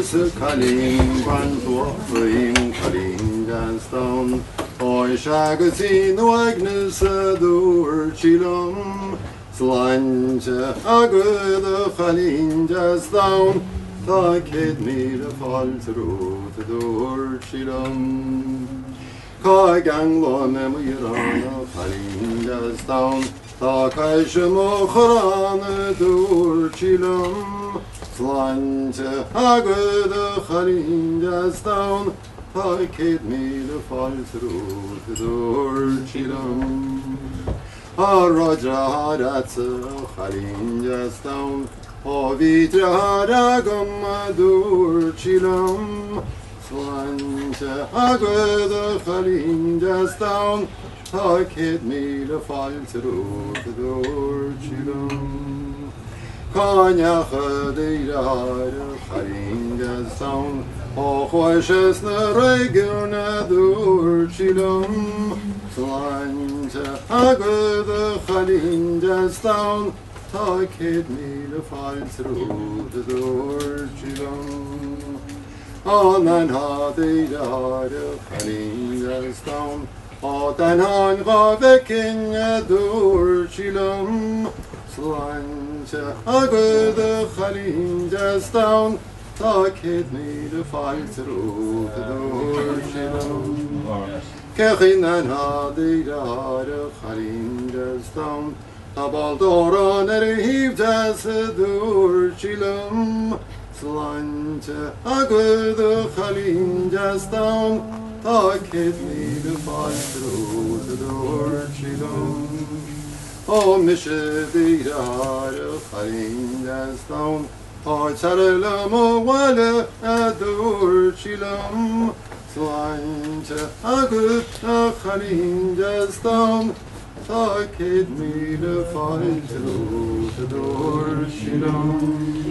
Agnes Cailín ban tuain Cailín Johnstown Oi Shagazine Agnes Dur Chilum Slanja Agud Cailín Johnstown Ta kid me the fall through the door Chilum Ka gang lo memirana Cailín Johnstown Ta kaishmo khran dur Chilum Slanja Agud Cailín Johnstown Ta kid me the fall through the door Chilum Raja Cailín Johnstown O vitra gum Chilum Slanja Agud Cailín Johnstown Ta kid me the fall through the door Chilum Kanya Khadira Cailín Johnstown O khwashes na regurna dur Chilum Slanja Agud Cailín Johnstown Ta kid me the fall through the door Chilum On an hadira Cailín Johnstown O dan han gavekin dur Chilum Slanja Agud Cailín Johnstown Ta kid me the fall through the door Chilum Kechin an hadira Cailín Johnstown Ta baldoran heaved as dur Chilum Slanja Agud Cailín Johnstown Ta kid me the fall through the door Chilum O Micheál Ó Cuaig Johnstown O Charelam O Wale dur Chilum Slanja Agud Cailín Johnstown Ta kid me the fall through the door Chilum